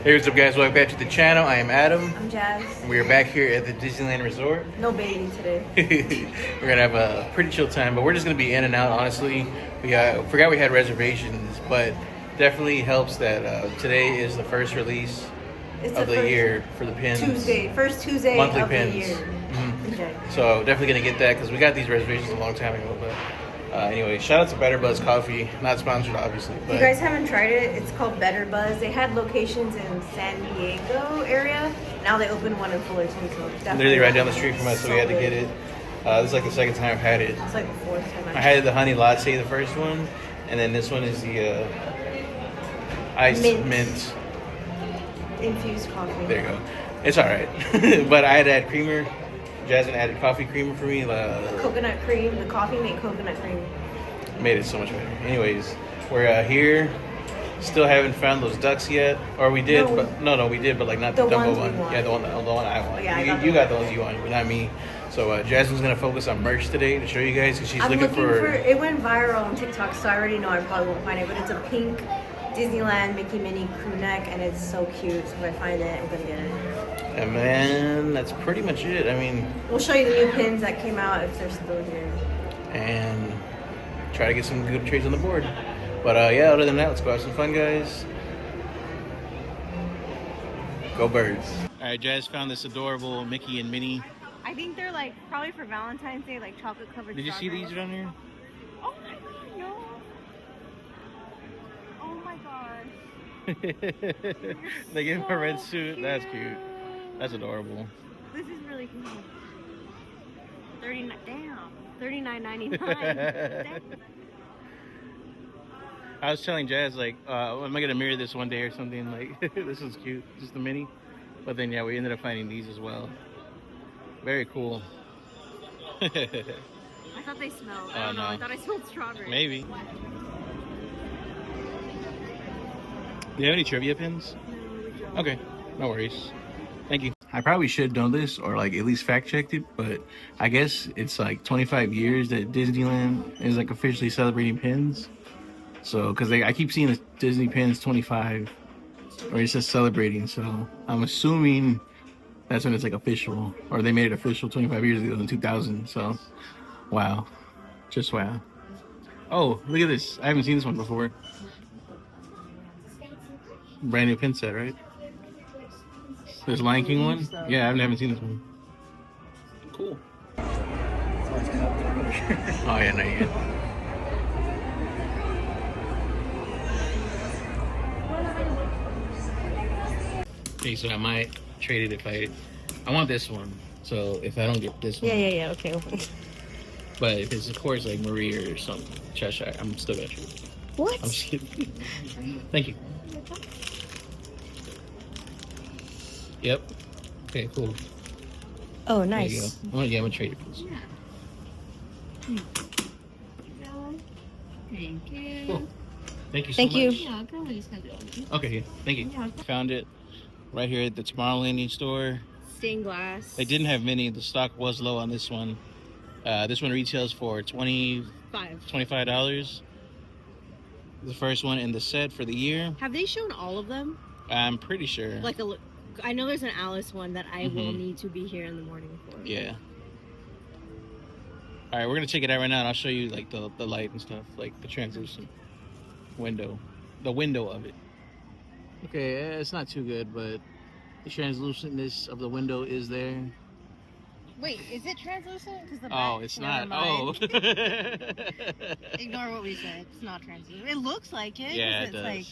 Hey, what's up, guys? Welcome back to the channel. I am Adam. I'm Jazz. And we are back here at the Disneyland Resort. No baby today. We're gonna have a pretty chill time, but we're just gonna be in and out. Honestly, we forgot we had reservations, but definitely helps that today is the first release of the year for the pins. First Tuesday monthly of pins. the year. Mm-hmm. Okay. So definitely gonna get that because we got these reservations a long time ago. But anyway, shout out to Better Buzz Coffee. Not sponsored, obviously. But If you guys haven't tried it, it's called Better Buzz. They had locations in San Diego area. Now they opened one in Fullerton, so literally right down the street from us, so we had to get it. This is like the second time I've had it. It's like the fourth time. I had the honey latte, the first one, and then this one is the iced mint infused coffee. There you go. It's all right, but I had to add creamer. Jasmine added coffee creamer for me. Coconut cream. The coffee made coconut cream. Made it so much better. Anyways, we're here. Still haven't found those ducks yet, or we did, No. but no, we did, but like not the Dumbo one. Yeah, the one I want. Yeah, you got the ones you want, but not me. So Jasmine's gonna focus on merch today to show you guys because she's looking for. It went viral on TikTok, so I already know I probably won't find it. But it's a pink Disneyland Mickey Minnie crew neck, and it's so cute. So if I find it, I'm gonna get it. And man, that's pretty much it. I mean, we'll show you the new pins that came out if they're still here, and try to get some good trades on the board. But yeah, other than that, let's go have some fun, guys. Go Birds! All right, Jazz found this adorable Mickey and Minnie. I think they're like probably for Valentine's Day, like chocolate covered. Did you see these down here? Oh my god, no! Oh my gosh! They gave him a red suit. Cute. That's cute. That's adorable. This is really cute. $39.99. I was telling Jazz like, am I gonna mirror this one day or something? Like, this is cute, just the mini. But then yeah, we ended up finding these as well. Very cool. I thought they smelled. I don't know. I thought I smelled strawberry. Maybe. Do you have any trivia pins? No, we don't. Okay, no worries. Thank you. I probably should know this or like at least fact checked it, but I guess it's like 25 years that Disneyland is like officially celebrating pins. So, because I keep seeing the Disney pins 25, or it's just celebrating. So I'm assuming that's when it's like official, or they made it official 25 years ago in 2000. So, wow, just wow. Oh, look at this! I haven't seen this one before. Brand new pin set, right? There's Lion King one? Yeah, I haven't seen this one. Cool. Oh yeah, no, yeah. Okay, so I might trade it if I want this one. So if I don't get this one. Yeah, okay. But if it's of course like Marie or something, Cheshire, I'm still gonna trade it. What? I'm just kidding. Thank you. Yep. Okay, cool. Oh, nice. I'm gonna trade it, please. Thank you. Cool. Thank you so Thank much. you. Yeah, Okay, thank you. Yeah. Found it right here at the Tomorrowland store. Stained glass. They didn't have many. The stock was low on this one. This one retails for $25. The first one in the set for the year. Have they shown all of them? I'm pretty sure. Like I know there's an Alice one that I will need to be here in the morning for. Yeah. All right, we're gonna check it out right now, and I'll show you like the light and stuff, like the translucent window, the window of it. Okay, it's not too good, but the translucentness of the window is there. Wait, is it translucent? Because Oh, it's not. Oh. Ignore what we said. It's not translucent. It looks like it. Yeah, it does. Like,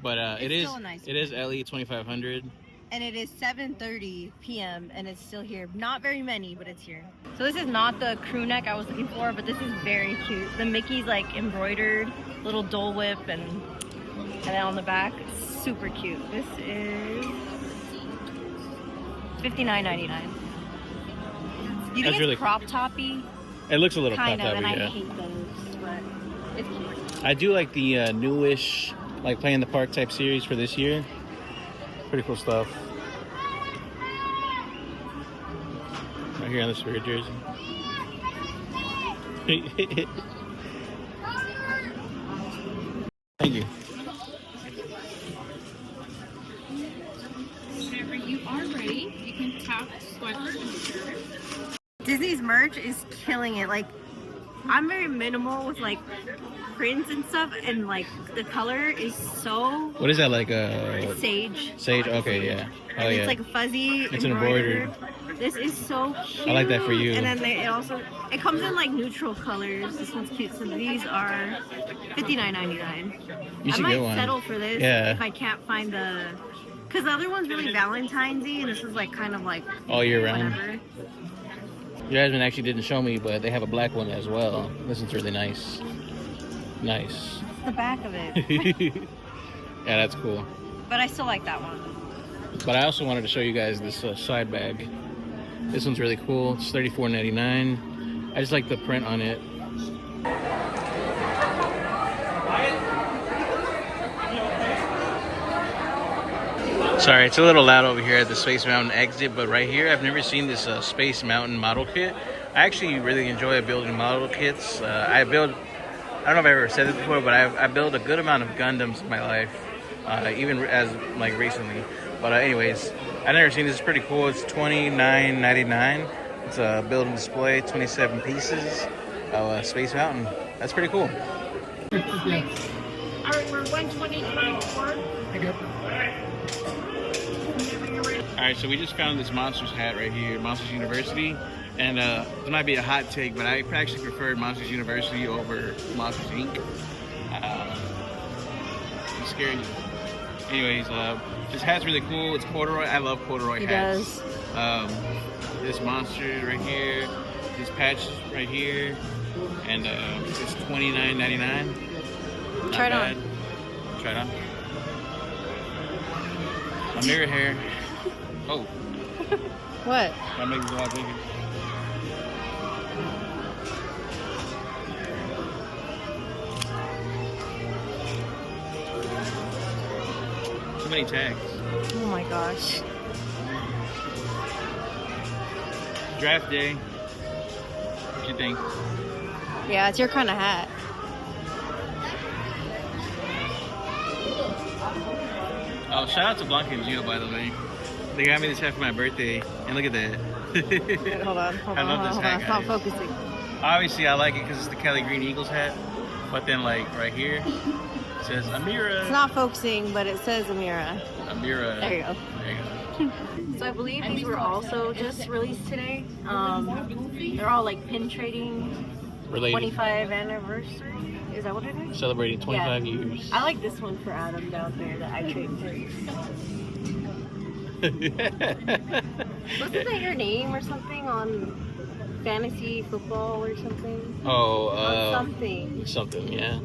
but it is. still a nice It is LE 2500. And it is 7:30 p.m. and it's still here. Not very many, but it's here. So this is not the crew neck I was looking for, but this is very cute. The Mickey's like embroidered, little Dole Whip, and then on the back, super cute. This is $59.99. You think it's really crop toppy? It looks a little kind crop of, toppy, and yeah. I hate those, but it's cute. I do like the newish, like Play in the Park type series for this year. Pretty cool stuff. Right here on the Spirit jersey. Thank you. Whenever you are ready, you can tap swipe or enter. Disney's merch is killing it. Like, I'm very minimal with like prints and stuff, and like the color is so What is that like? sage. Sage. Okay, yeah. Oh And yeah. it's like fuzzy. It's an embroidered. This is so cute. I like that for you. And then it comes in like neutral colors. This one's cute. So these are $59.99. You should I might get one. settle for this if I can't find because the other one's really Valentine's-y, and this is like kind of like all year round. whatever. Your husband actually didn't show me, but they have a black one as well. This one's really nice. Nice. It's the back of it. Yeah, that's cool. But I still like that one. But I also wanted to show you guys this side bag. This one's really cool. It's $34.99. I just like the print on it. Sorry, it's a little loud over here at the Space Mountain exit, but right here, I've never seen this Space Mountain model kit. I actually really enjoy building model kits. I don't know if I've ever said this before, but I build a good amount of Gundams in my life, even as like recently. But anyways, I've never seen this. It's pretty cool. It's $29.99. It's a build and display, 27 pieces of Space Mountain. That's pretty cool. Alright, we're 125 for. Alright, so we just found this Monsters hat right here, Monsters University. And this might be a hot take, but I actually preferred Monsters University over Monsters Inc. I'm scared. Anyways, this hat's really cool. It's corduroy. I love corduroy hats. Does. This monster right here, this patch right here, and it's $29.99. Try it on. Try it on. My mirror hair. Oh. What? That makes it a lot bigger. Too many tags. Oh my gosh. Draft day. What you think? Yeah, it's your kind of hat. Oh, shout out to Blanca and Gio, by the way. They got me this hat for my birthday, and look at that. Hold on. I love this hat, It's not guys. focusing. Obviously, I like it because it's the Kelly Green Eagles hat, but then like right here, it says Amira. It's not focusing, but it says Amira. Amira. There you go. There you go. So I believe these were also just released today. They're all like pin trading Related. 25 anniversary. Is that what it is? Celebrating 25 years. I like this one for Adam down there that I trade pins. Wasn't that your name or something on fantasy football or something? Oh, Something. something, yeah.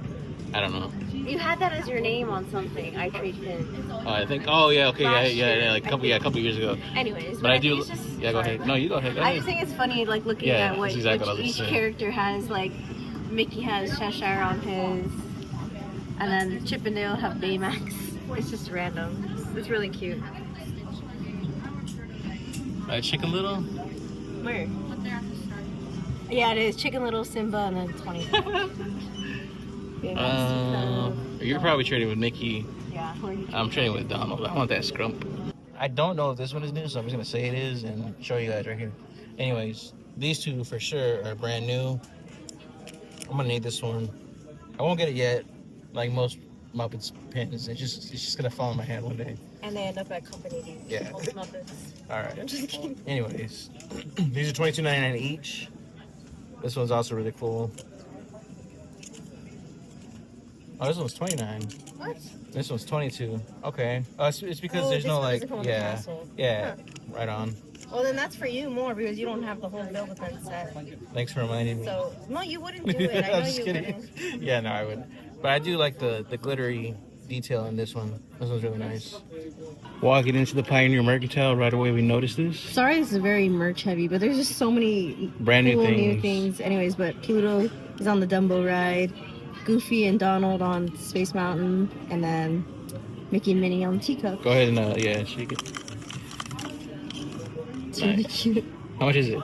I don't know. You had that as your name on something. I trade pins. I think. Oh yeah, okay, Last year. yeah, like a couple years ago. Anyways, But I do. think it's just, Yeah, go ahead. No, you go ahead. Go I ahead. just think it's funny, like looking Yeah, at what that's exactly what I was each saying. character has. Like Mickey has Cheshire on his, and then Chip and Dale have Baymax. It's just random. It's really cute. Chicken Little. Where? Yeah, it is Chicken Little, Simba, and then 20. You're probably trading with Mickey. Yeah. I'm trading with Donald. I want that scrump. I don't know if this one is new, so I'm just gonna say it is and show you guys right here. Anyways, these two for sure are brand new. I'm gonna need this one. I won't get it yet, like most Muppets pins. It's just gonna fall in my hand one day. And they end up at Company D. Yeah. Muppets. All right. I'm just kidding. Anyways, these are $22.99 each. This one's also really cool. Oh, this one's $29. What? This one's $22. Okay. It's because there's this no one like, doesn't come with a yeah, tassel. yeah, right on. Well, then that's for you more because you don't have the whole Velvet Pen set. Thanks for reminding me. So, no, you wouldn't do it. I know I'm just you kidding. wouldn't. Yeah, no, I wouldn't. But I do like the glittery detail in this one. This one's really nice. Walking into the Pioneer Mercantile, right away we noticed this. Sorry, this is very merch heavy, but there's just so many Brand new cool things. new things. Anyways, but Pluto is on the Dumbo ride, Goofy and Donald on Space Mountain, and then Mickey and Minnie on Teacup. Go ahead and yeah, shake it. It's really cute. How much is it?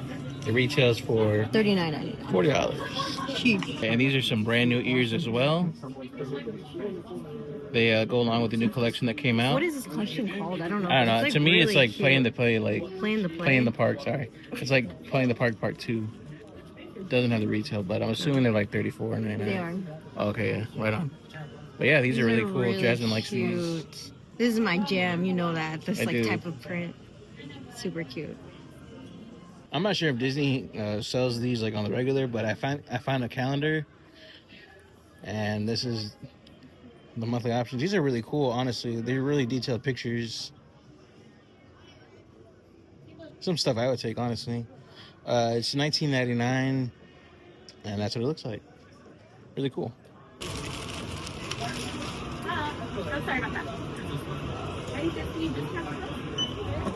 It retails for $39.99. $40. Cheap. And these are some brand new ears as well. They go along with the new collection that came out. What is this collection called? I don't know. I don't know. It's, To me, it's really like playing the play, like Playing the play? playing the park. Sorry, it's like playing the park part 2. It doesn't have the retail, but I'm assuming they're like $34.99. They are. Okay, yeah, right on. But yeah, these are really cool. Jasmine likes these. This is my jam. You know that. This I do. type of print. Super cute. I'm not sure if Disney sells these like on the regular, but I found a calendar, and this is the monthly options. These are really cool, honestly. They're really detailed pictures. Some stuff I would take, honestly. It's $19.99, and that's what it looks like. Really cool. I'm sorry about that.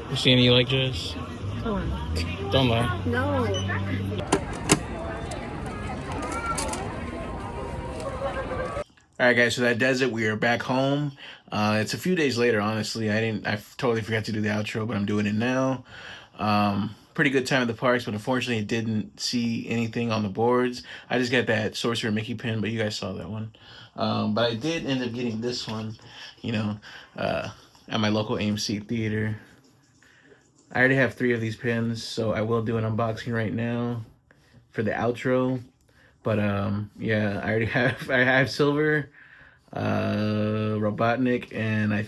You see any you like, Jess? Don't lie. No. All right, guys. So that does it. We are back home. It's a few days later. Honestly, I totally forgot to do the outro, but I'm doing it now. Pretty good time at the parks, but unfortunately, I didn't see anything on the boards. I just got that Sorcerer Mickey pin, but you guys saw that one. But I did end up getting this one. You know, at my local AMC theater. I already have 3 of these pins, so I will do an unboxing right now for the outro. But yeah, I already have Silver, Robotnik, and I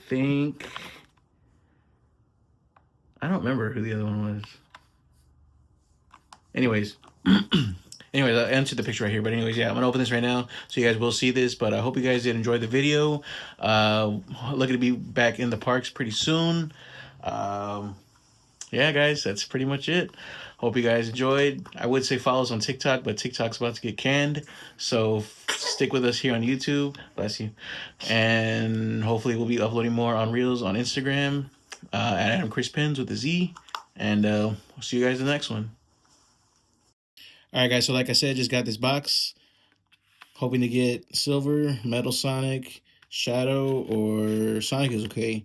think I don't remember who the other one was. Anyways, anyways, I'll answer the picture right here. But anyways, yeah, I'm gonna open this right now, so you guys will see this. But I hope you guys did enjoy the video. Looking to be back in the parks pretty soon. Yeah, guys, that's pretty much it. Hope you guys enjoyed. I would say follow us on TikTok, but TikTok's about to get canned. So stick with us here on YouTube. Bless you. And hopefully we'll be uploading more on Reels on Instagram at Adam Chris Pins with a Z. And we'll see you guys in the next one. All right, guys. So like I said, just got this box. Hoping to get Silver, Metal Sonic, Shadow, or Sonic is okay,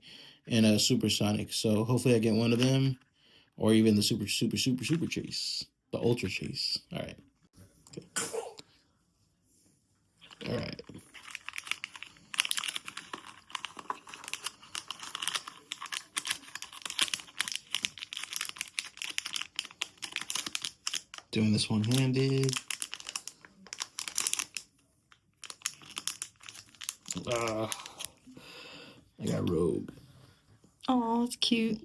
and a Super Sonic. So hopefully I get one of them. Or even the super chase. The ultra chase. All right. Okay. All right. Doing this one-handed. I got Rogue. Oh, it's cute.